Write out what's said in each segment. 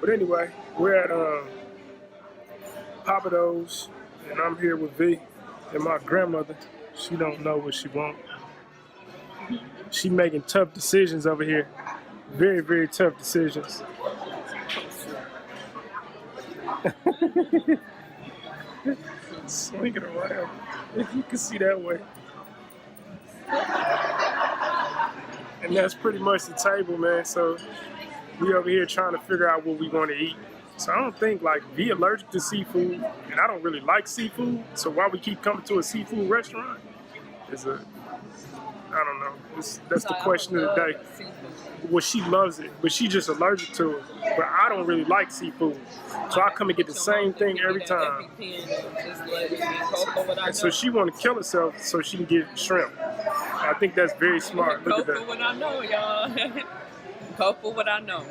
But anyway, we're at Papa Do's, and I'm here with V and my grandmother. She don't know what she wants. She making tough decisions over here. Very, very tough decisions. Swing it around, if you can see that way. And that's pretty much the table, man. So we over here trying to figure out what we want to eat. So I don't think, like, V allergic to seafood, and I don't really like seafood. So why we keep coming to a seafood restaurant is I don't know. That's the question of the day. Well, she loves it, but she just allergic to it. But I don't really like seafood. So I come and get the same thing every time. And so she want to kill herself so she can get shrimp. I think that's very smart. Look at that. Go for what I know, y'all. Go for what I know.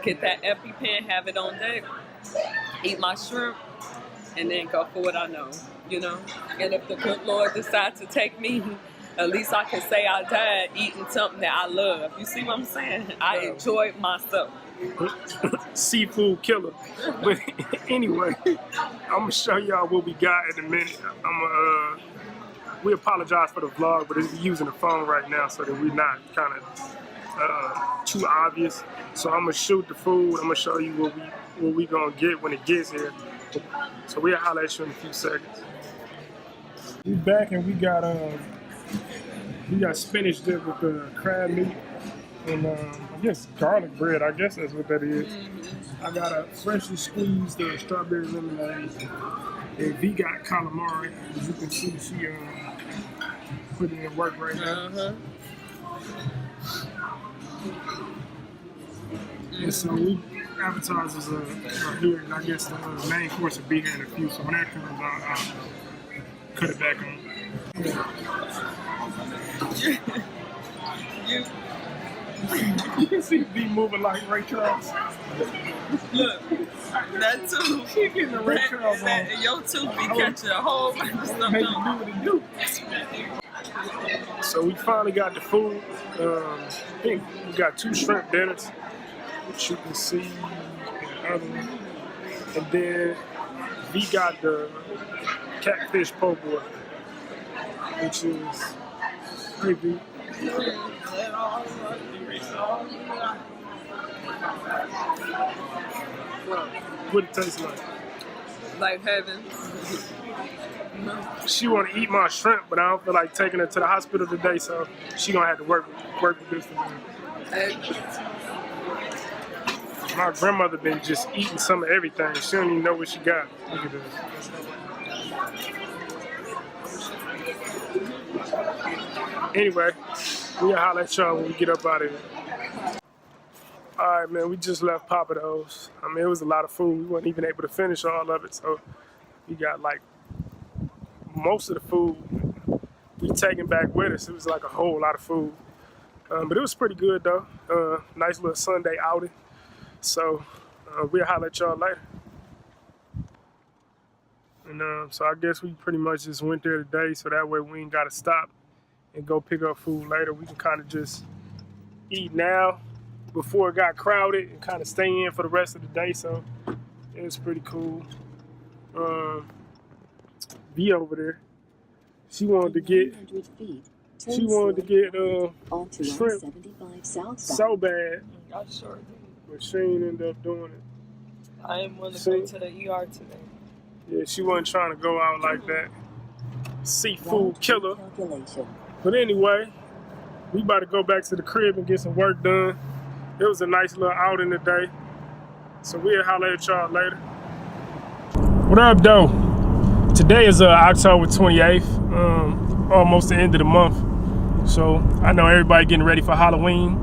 Get that EpiPen, have it on deck, eat my shrimp, and then go for what I know, you know? And if the good Lord decides to take me, at least I can say I died eating something that I love. You see what I'm saying? I enjoyed myself. Seafood killer. But anyway, I'm gonna show y'all what we got in a minute. We apologize for the vlog, but we're using the phone right now so that we're not kind of too obvious. So I'm gonna shoot the food. I'm gonna show you what we gonna get when it gets here. So we'll holler at you in a few seconds. We back and we got spinach dip with the crab meat and I guess garlic bread. I guess that's what that is. I got a freshly squeezed strawberry lemonade. And V got calamari. As you can see, she putting in work right now. And so we appetizers are here, and I guess the main course will be here in a few. So when that comes out, I'll cut it back on. You can see V moving like Ray Charles. Look, that too. She getting the Ray Charles on. And your tooth be catching a whole bunch of stuff. Make it do what it do. So we finally got the food. I think we got 2 shrimp dinners, which you can see in the other one. And then we got the catfish po' boy, which is pretty. What it tastes like? Like heaven. She want to eat my shrimp, but I don't feel like taking her to the hospital today, so she gonna have to work with this for me. My grandmother been just eating some of everything. She don't even know what she got. Look at this. Anyway, we'll holler at y'all when we get up out of here. All right, man, we just left Papa Do's. I mean, it was a lot of food. We weren't even able to finish all of it, so we got like most of the food we taking back with us. It was like a whole lot of food. But it was pretty good, though. Nice little Sunday outing. So we'll holler at y'all later. And so I guess we pretty much just went there today, so that way we ain't got to stop and go pick up food later. We can kind of just eat now before it got crowded and kind of stay in for the rest of the day. So it was pretty cool. V over there, she wanted to get shrimp so bad, but she ain't end up doing it. I am willing to go to the ER today. Yeah, she wasn't trying to go out like that. Seafood killer. But anyway, we about to go back to the crib and get some work done. It was a nice little outing today. So we'll holler at y'all later. What up, though? Today is October 28th, almost the end of the month. So I know everybody getting ready for Halloween.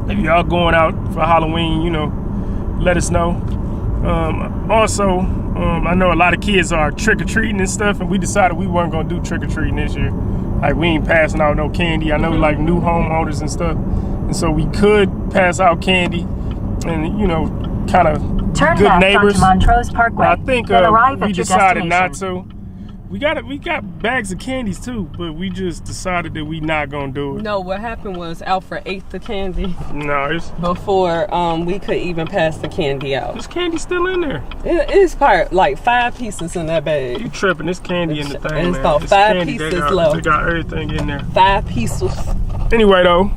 If y'all going out for Halloween, you know, let us know. Also, I know a lot of kids are trick-or-treating and stuff, and we decided we weren't gonna do trick-or-treating this year. Like, we ain't passing out no candy. I know, like, new homeowners and stuff. And so we could pass out candy and, you know, kind of Turn good left neighbors. onto Montrose Parkway. I think we decided not to, We got bags of candies too, but we just decided that we not gonna do it. No, what happened was Alfred ate the candy. No, it's before we could even pass the candy out. This candy still in there. It's part like 5 pieces in that bag. You tripping? This candy in the thing, it's man. about This 5 candy, pieces they left. They got everything in there. 5 pieces. Anyway, though,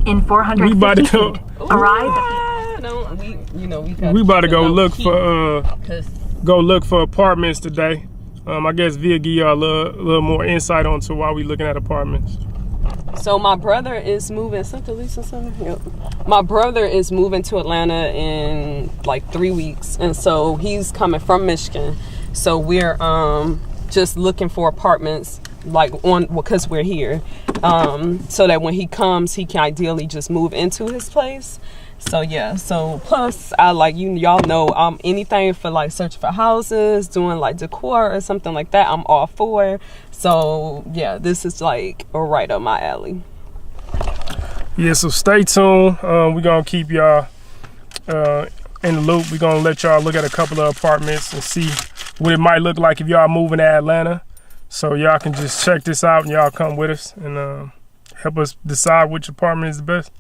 in 400 we about to go. Arrive. We about to go look for apartments today. I guess Via give y'all a little more insight onto why we looking at apartments. So my brother is moving. My brother is moving to Atlanta in like 3 weeks, and so he's coming from Michigan. So we're just looking for apartments because we're here, so that when he comes, he can ideally just move into his place. So yeah, so plus I y'all know anything for like searching for houses, doing like decor or something like that, I'm all for. So yeah, this is like right up my alley. Yeah, so stay tuned. We're gonna keep y'all in the loop. We're gonna let y'all look at a couple of apartments and see what it might look like if y'all moving to Atlanta. So y'all can just check this out and y'all come with us and help us decide which apartment is the best.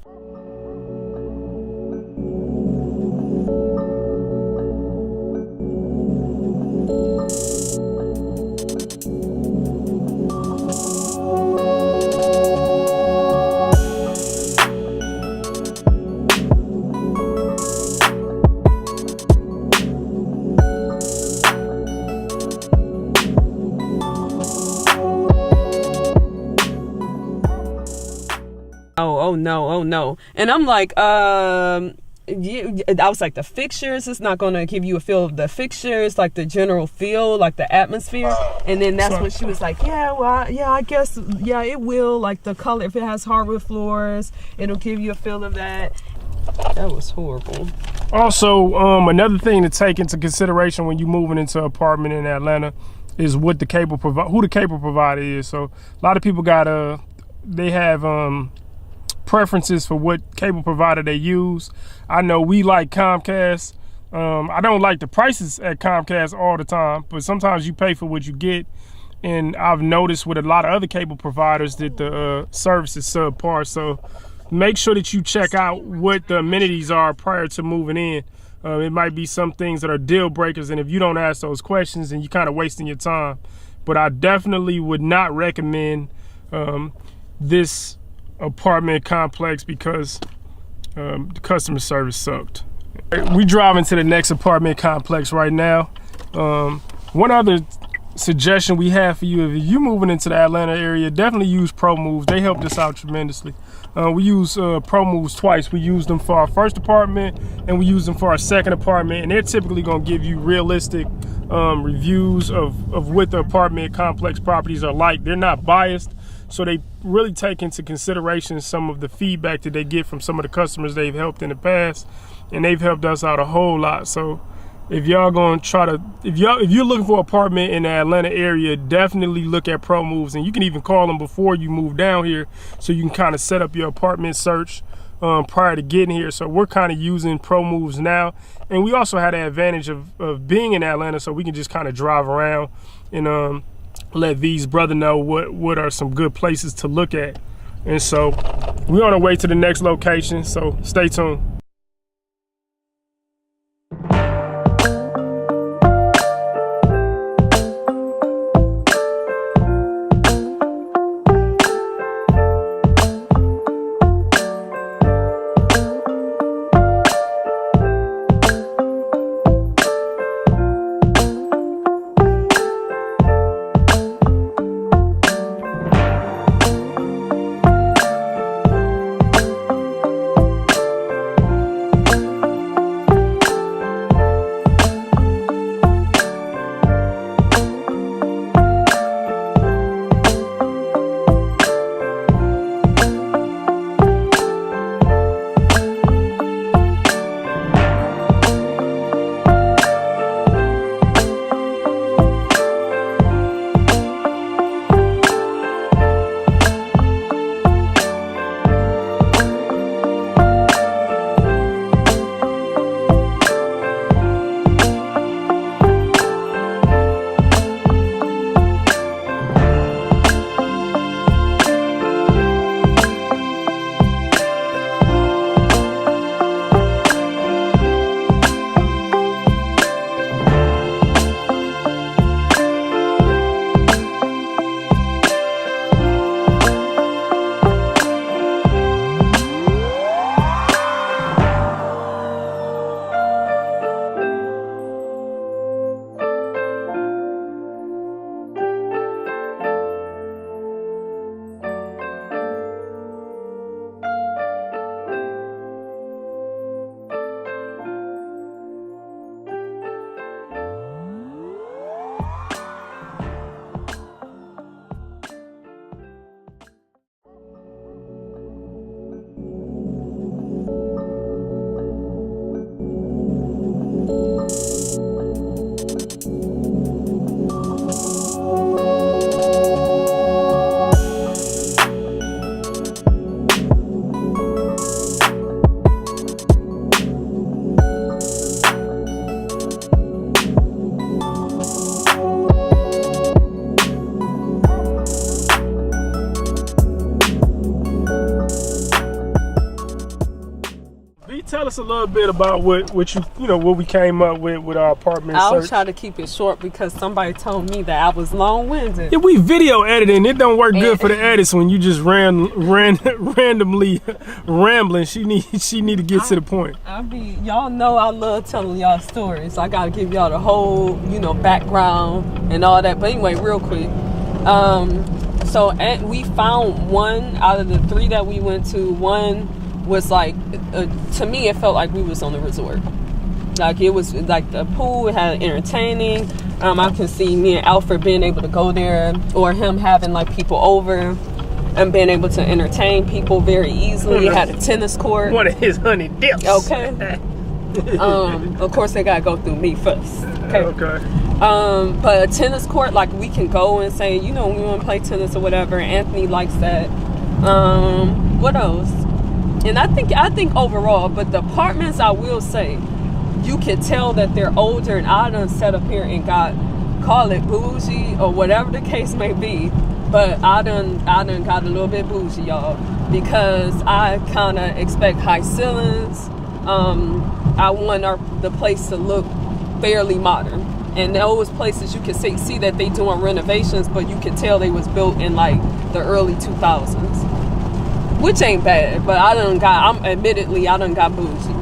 Oh no. And I'm like, I was like, the fixtures, it's not going to give you a feel of the fixtures, like the general feel, like the atmosphere. And then that's when she was like, I guess, it will. Like the color, if it has hardwood floors, it'll give you a feel of that. That was horrible. Also, another thing to take into consideration when you're moving into an apartment in Atlanta is what the cable who the cable provider is. So a lot of people they have preferences for what cable provider they use. I know we like Comcast. I don't like the prices at Comcast all the time, but sometimes you pay for what you get. And I've noticed with a lot of other cable providers that the service is subpar. So make sure that you check out what the amenities are prior to moving in. It might be some things that are deal breakers, and if you don't ask those questions, then you're kind of wasting your time. But I definitely would not recommend this apartment complex because the customer service sucked. We driving to the next apartment complex right now. One other suggestion we have for you, if you're moving into the Atlanta area, definitely use ProMoves. They helped us out tremendously. We use ProMoves twice. We used them for our first apartment and we used them for our second apartment, and they're typically going to give you realistic reviews of what the apartment complex properties are like. They're not biased, so they really take into consideration some of the feedback that they get from some of the customers they've helped in the past, and they've helped us out a whole lot. So if y'all gonna if you're looking for an apartment in the Atlanta area, definitely look at ProMoves, and you can even call them before you move down here, so you can kind of set up your apartment search prior to getting here. So we're kind of using ProMoves now, and we also had the advantage of being in Atlanta, so we can just kind of drive around and let V's brother know what are some good places to look at. And so we're on our way to the next location, so stay tuned. us a little bit about what what we came up with our apartment I'll search. try to keep it short because somebody told me that I was long-winded. Yeah, we video editing. It don't work good for the edits when you just randomly rambling. She need to get to the point. Y'all know I love telling y'all stories. I gotta give y'all the whole, background and all that. But anyway, real quick. So we found one out of the 3 that we went to. One was like, to me, it felt like we was on a resort. Like it was like the pool had entertaining. I can see me and Alfred being able to go there, or him having like people over and being able to entertain people very easily. He had a tennis court. One of his honey dips. Okay. Of course they gotta go through me first. Okay. But a tennis court, like we can go and say, we want to play tennis or whatever. Anthony likes that. What else? And I think overall, but the apartments, I will say, you can tell that they're older, and I done set up here and call it bougie or whatever the case may be. But I done got a little bit bougie, y'all, because I kind of expect high ceilings. I want the place to look fairly modern. And those places you can see that they doing renovations, but you can tell they was built in like the early 2000s. Which ain't bad, but I done got bougie.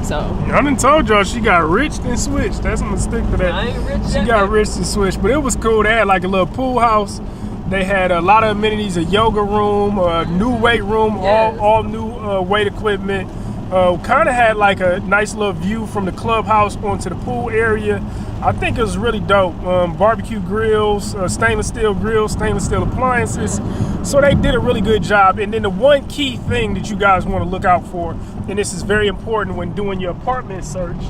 So I done told y'all she got rich and switched. That's I'm gonna stick to that. I ain't rich She got rich and switched, but it was cool. They had like a little pool house. They had a lot of amenities, a yoga room, a new weight room, Yes. all new weight equipment. Kind of had like a nice little view from the clubhouse onto the pool area. I think it was really dope. Barbecue grills, stainless steel grills, stainless steel appliances. So they did a really good job. And then the one key thing that you guys want to look out for, and this is very important when doing your apartment search,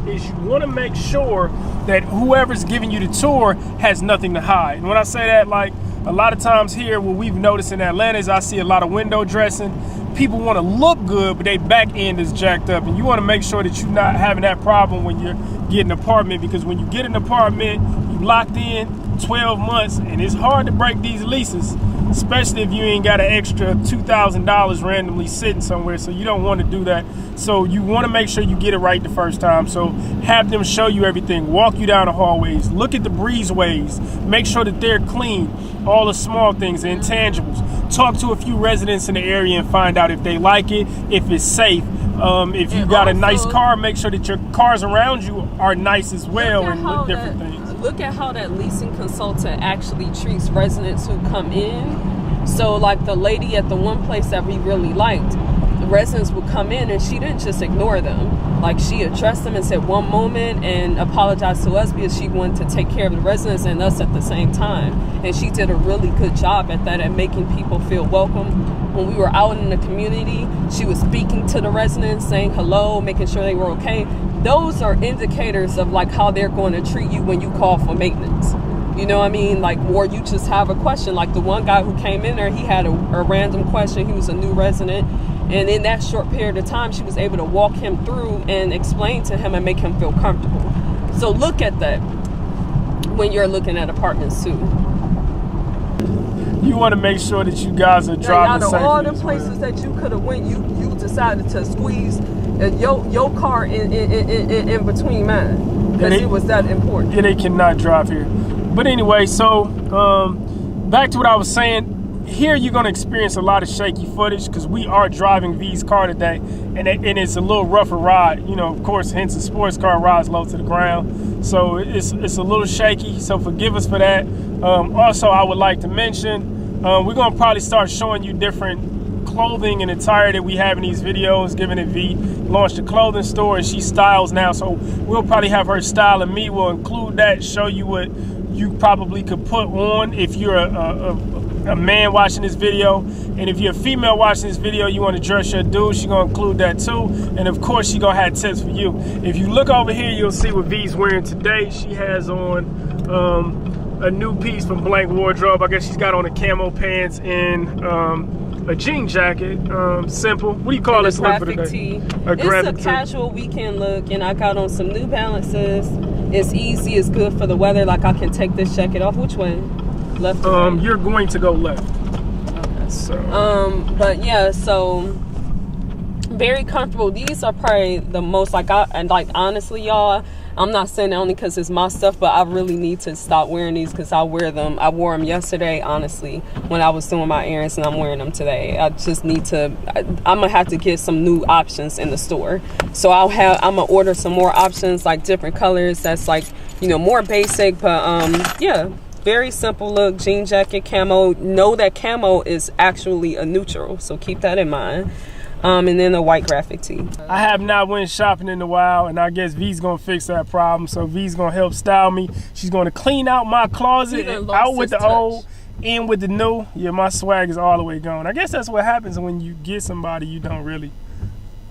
is you want to make sure that whoever's giving you the tour has nothing to hide. And when I say that, like a lot of times here, what we've noticed in Atlanta is I see a lot of window dressing. People want to look good, but they back end is jacked up. And you want to make sure that you're not having that problem when you're getting an apartment, because when you get an apartment, you locked in 12 months, and it's hard to break these leases, especially if you ain't got an extra $2,000 randomly sitting somewhere. So you don't want to do that. So you want to make sure you get it right the first time. So have them show you everything, walk you down the hallways, look at the breezeways, make sure that they're clean, all the small things, the intangibles. Talk to a few residents in the area and find out if they like it, if it's safe. If you got a nice car, make sure that your cars around you are nice as well, and different things. Look at how that leasing consultant actually treats residents who come in. So like the lady at the one place that we really liked, the residents would come in and she didn't just ignore them. Like she addressed them and said one moment and apologized to us because she wanted to take care of the residents and us at the same time. And she did a really good job at that, at making people feel welcome. When we were out in the community, she was speaking to the residents, saying hello, making sure they were okay. Those are indicators of like how they're going to treat you when you call for maintenance. You know what I mean? Like, or you just have a question. Like the one guy who came in there, he had a random question. He was a new resident. And in that short period of time, she was able to walk him through and explain to him and make him feel comfortable. So look at that when you're looking at apartments too. You want to make sure that you guys are driving safely. Out of all the places well. that you could have went, you decided to squeeze your car in between mine because it was that important. Yeah, they cannot drive here. But anyway, so back to what I was saying. Here you're going to experience a lot of shaky footage because we are driving V's car today, and it's a little rougher ride. Of course, hence the sports car rides low to the ground. So it's a little shaky, so forgive us for that. Also, I would like to mention, we're going to probably start showing you different clothing and attire that we have in these videos, given that V launched a clothing store and she styles now. So we'll probably have her style and me. We'll include that, show you what you probably could put on if you're a man watching this video, and if you're a female watching this video, you want to dress your dude, she's going to include that too. And of course, she's going to have tips for you. If you look over here, you'll see what V's wearing today. She has on a new piece from Blank Wardrobe. I guess she's got on the camo pants and a jean jacket. Simple. What do you call this look for today? Tee. It's a casual weekend look, and I got on some New Balances. It's easy, it's good for the weather. Like I can take this jacket off. Which way? Left or right? You're going to go left. Okay. So. But yeah, so very comfortable. These are probably the most, like, honestly, y'all, I'm not saying that only because it's my stuff, but I really need to stop wearing these because I wore them yesterday, honestly, when I was doing my errands, and I'm wearing them today. I just need to, I'm gonna have to get some new options in the store. So I'm gonna order some more options, like different colors that's like, you know, more basic, but yeah, very simple look, jean jacket, camo. Know that camo is actually a neutral, so keep that in mind. And then a white graphic tee. I have not went shopping in a while, and I guess V's gonna fix that problem. So V's gonna help style me. She's gonna clean out my closet, out with the old, in with the new. Yeah, my swag is all the way gone. I guess that's what happens when you get somebody you don't really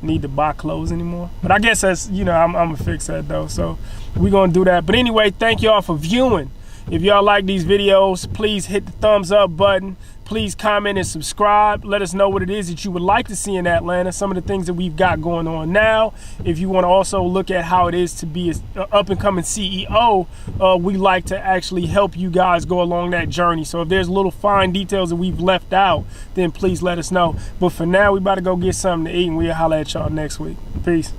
need to buy clothes anymore. But I guess that's, you know, I'm gonna fix that though. So we're gonna do that. But anyway, thank y'all for viewing. If y'all like these videos, please hit the thumbs up button. Please comment and subscribe. Let us know what it is that you would like to see in Atlanta, some of the things that we've got going on now. If you want to also look at how it is to be an up-and-coming CEO, we like to actually help you guys go along that journey. So if there's little fine details that we've left out, then please let us know. But for now, we about to go get something to eat, and we'll holler at y'all next week. Peace.